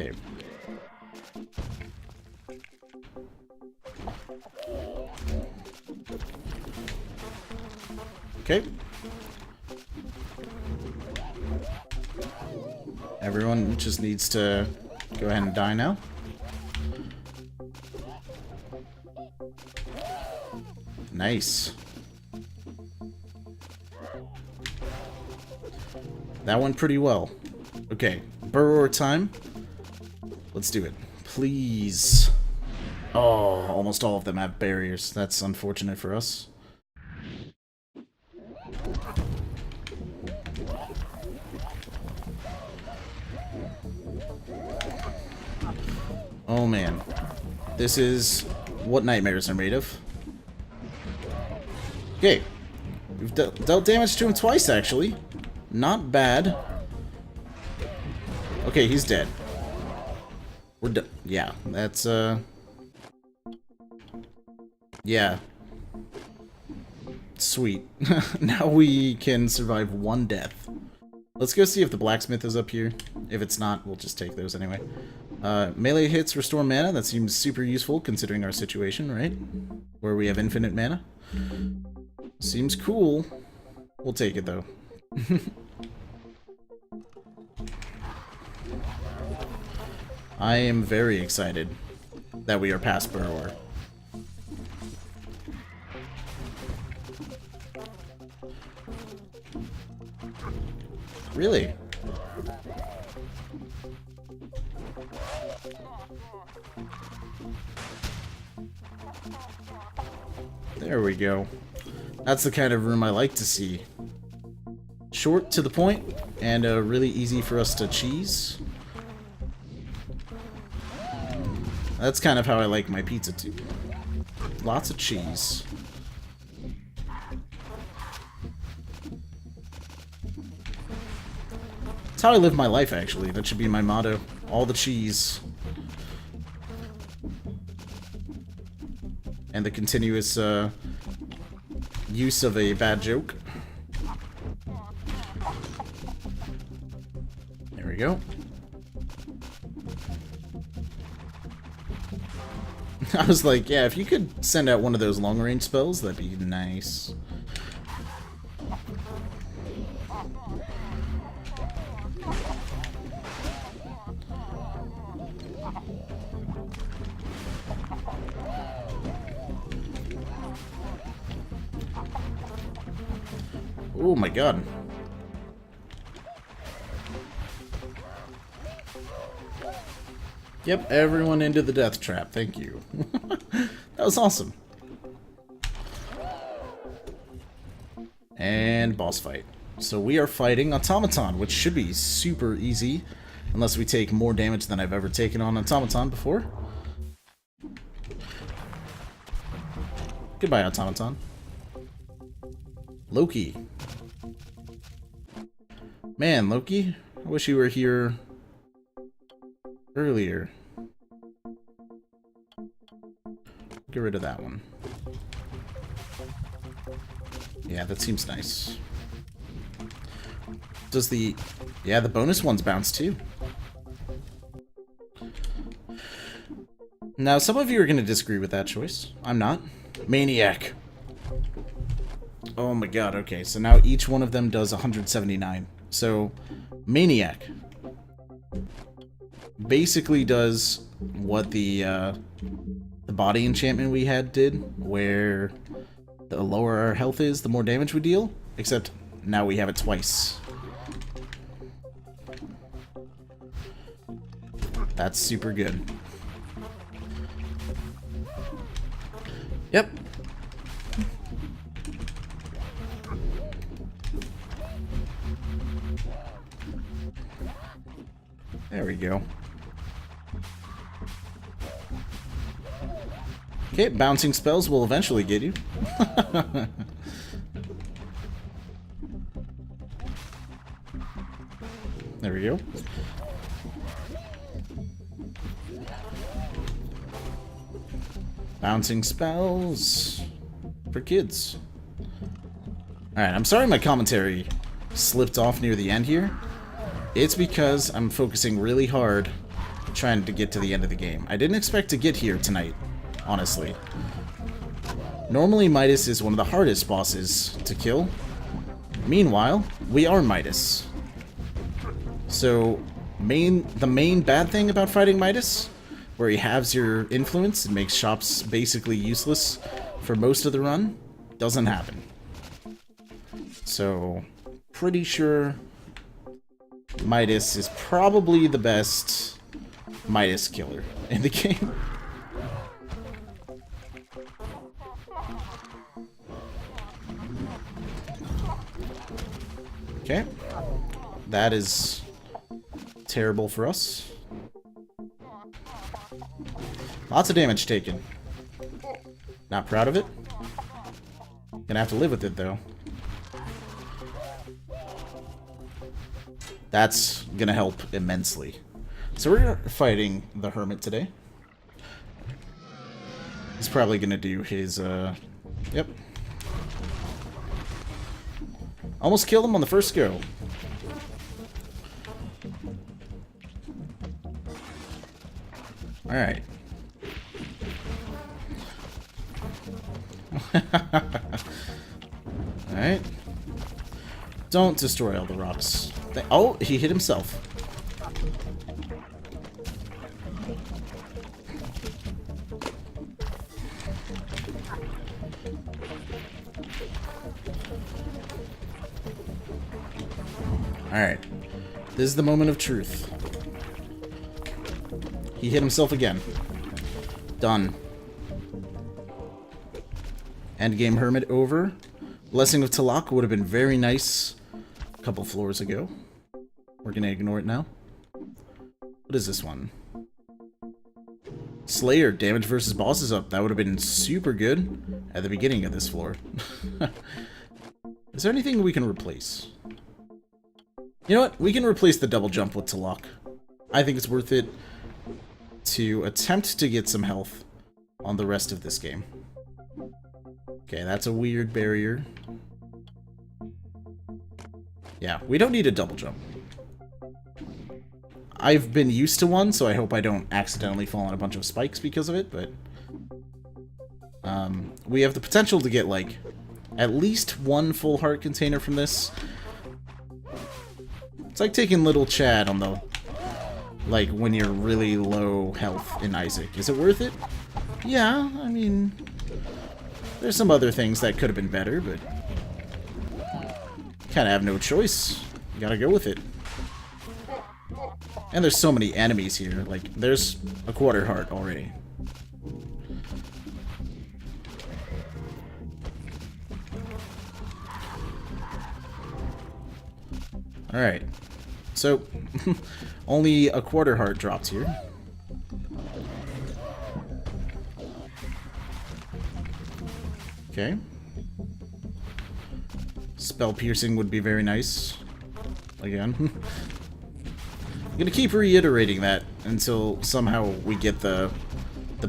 Okay. Okay. Everyone just needs to go ahead and die now. Nice. That went pretty well. Okay, burrower time. Let's do it. Please. Oh, almost all of them have barriers. That's unfortunate for us. Oh man. This is what nightmares are made of. Okay. We've dealt damage to him twice, actually. Not bad. Okay, he's dead. We're done. Yeah, that's, yeah. Sweet. Now we can survive one death. Let's go see if the blacksmith is up here. If it's not, we'll just take those anyway. Melee hits restore mana. That seems super useful considering our situation, right? Where we have infinite mana. Seems cool. We'll take it, though. I am very excited that we are past Burrower. Really? There we go. That's the kind of room I like to see. Short, to the point, and really easy for us to cheese. That's kind of how I like my pizza too. Lots of cheese. That's how I live my life, actually. That should be my motto. All the cheese. And the continuous use of a bad joke. There we go. I was like, yeah, if you could send out one of those long-range spells, that'd be nice. Oh my god. Yep, everyone into the death trap. Thank you. That was awesome. And boss fight. So we are fighting Automaton, which should be super easy. Unless we take more damage than I've ever taken on Automaton before. Goodbye, Automaton. Loki. Man, Loki, I wish you were here earlier. Get rid of that one. Yeah, that seems nice. Does the... Yeah, the bonus ones bounce too. Now, some of you are going to disagree with that choice. I'm not. Maniac. Oh my god, okay. So now each one of them does 179. So, Maniac basically does what the body enchantment we had did, where the lower our health is, the more damage we deal, except now we have it twice. That's super good. Yep. There we go. Okay, bouncing spells will eventually get you. There we go. Bouncing spells for kids. Alright, I'm sorry my commentary slipped off near the end here. It's because I'm focusing really hard trying to get to the end of the game. I didn't expect to get here tonight, honestly. Normally, Midas is one of the hardest bosses to kill. Meanwhile, we are Midas. So, the main bad thing about fighting Midas, where he halves your influence and makes shops basically useless for most of the run, doesn't happen. So, pretty sure Midas is probably the best Midas killer in the game. Okay. That is terrible for us. Lots of damage taken. Not proud of it. Gonna have to live with it, though. That's gonna help immensely. So we're fighting the Hermit today. He's probably gonna do his, Yep. Almost killed him on the first go. Alright. Alright. Don't destroy all the rocks. Oh, he hit himself. Alright. This is the moment of truth. He hit himself again. Done. Endgame Hermit over. Blessing of Talak would have been very nice a couple floors ago. We're gonna ignore it now. What is this one? Slayer, damage versus bosses up. That would have been super good at the beginning of this floor. Is there anything we can replace? You know what? We can replace the double jump with Talak. I think it's worth it to attempt to get some health on the rest of this game. Okay, that's a weird barrier. Yeah, we don't need a double jump. I've been used to one, so I hope I don't accidentally fall on a bunch of spikes because of it, but... we have the potential to get, like, at least one full heart container from this. It's like taking little Chad on the... like, when you're really low health in Isaac. Is it worth it? Yeah, I mean... there's some other things that could have been better, but... kind of have no choice. You gotta go with it. And there's so many enemies here. Like, there's a quarter heart already. Alright. So, only a quarter heart dropped here. Okay. Spell piercing would be very nice. Again. I'm gonna keep reiterating that until somehow we get the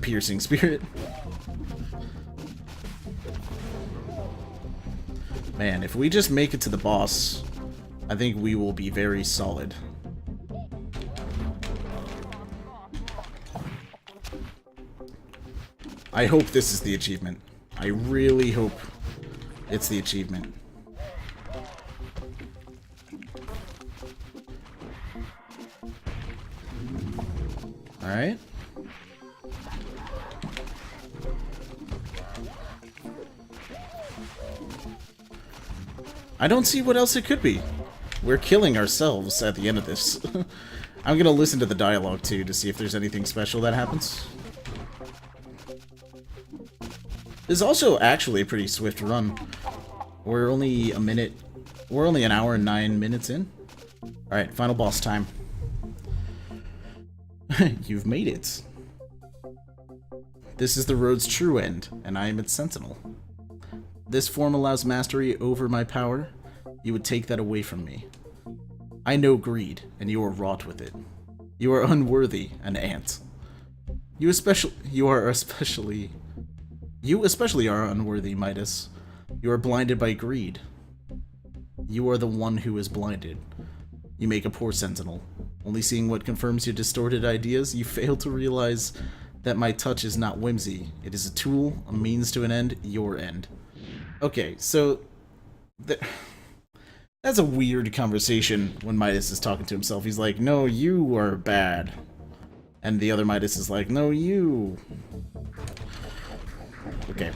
piercing spirit. Man, if we just make it to the boss, I think we will be very solid. I hope this is the achievement. I really hope it's the achievement. Alright. I don't see what else it could be. We're killing ourselves at the end of this. I'm gonna listen to the dialogue too to see if there's anything special that happens. This is also actually a pretty swift run. We're only an hour and 9 minutes in. Alright, final boss time. You've made it. This is the road's true end, and I am its sentinel. This form allows mastery over my power. You would take that away from me. I know greed, and you are wrought with it. You are unworthy, an ant. You especially are unworthy, Midas. You are blinded by greed. You are the one who is blinded. You make a poor sentinel. Only seeing what confirms your distorted ideas, you fail to realize that my touch is not whimsy. It is a tool, a means to an end, your end. Okay, so... That's a weird conversation when Midas is talking to himself. He's like, no, you are bad. And the other Midas is like, no, you. Okay.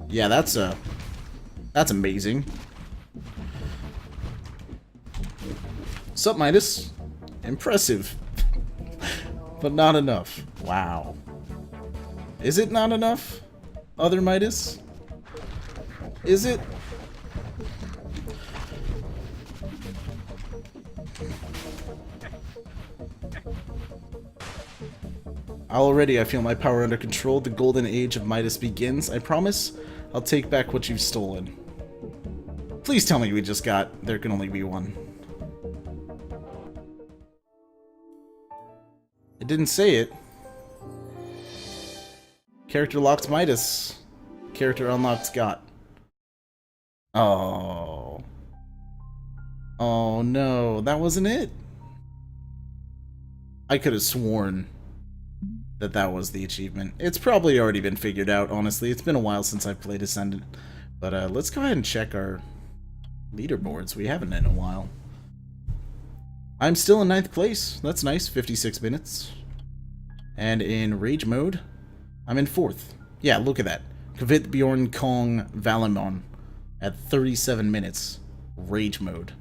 Yeah, that's amazing. Sup, Midas? Impressive. But not enough. Wow. Is it not enough? Other Midas? Is it? Already I feel my power under control. The golden age of Midas begins. I promise I'll take back what you've stolen. Please tell me we just got... There can only be one. It didn't say it. Character locked Midas. Character unlocked Scott. Oh. Oh no, that wasn't it. I could have sworn that was the achievement. It's probably already been figured out, honestly. It's been a while since I've played Ascendant. But let's go ahead and check our leaderboards. We haven't in a while. I'm still in 9th place. That's nice. 56 minutes. And in Rage mode, I'm in 4th. Yeah, look at that. Kvit Bjorn Kong Valimon at 37 minutes. Rage mode.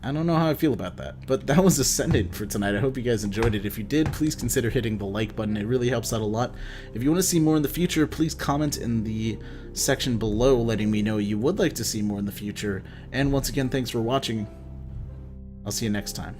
I don't know how I feel about that, but that was Ascendant for tonight. I hope you guys enjoyed it. If you did, please consider hitting the like button. It really helps out a lot. If you want to see more in the future, please comment in the section below letting me know you would like to see more in the future. And once again, thanks for watching. I'll see you next time.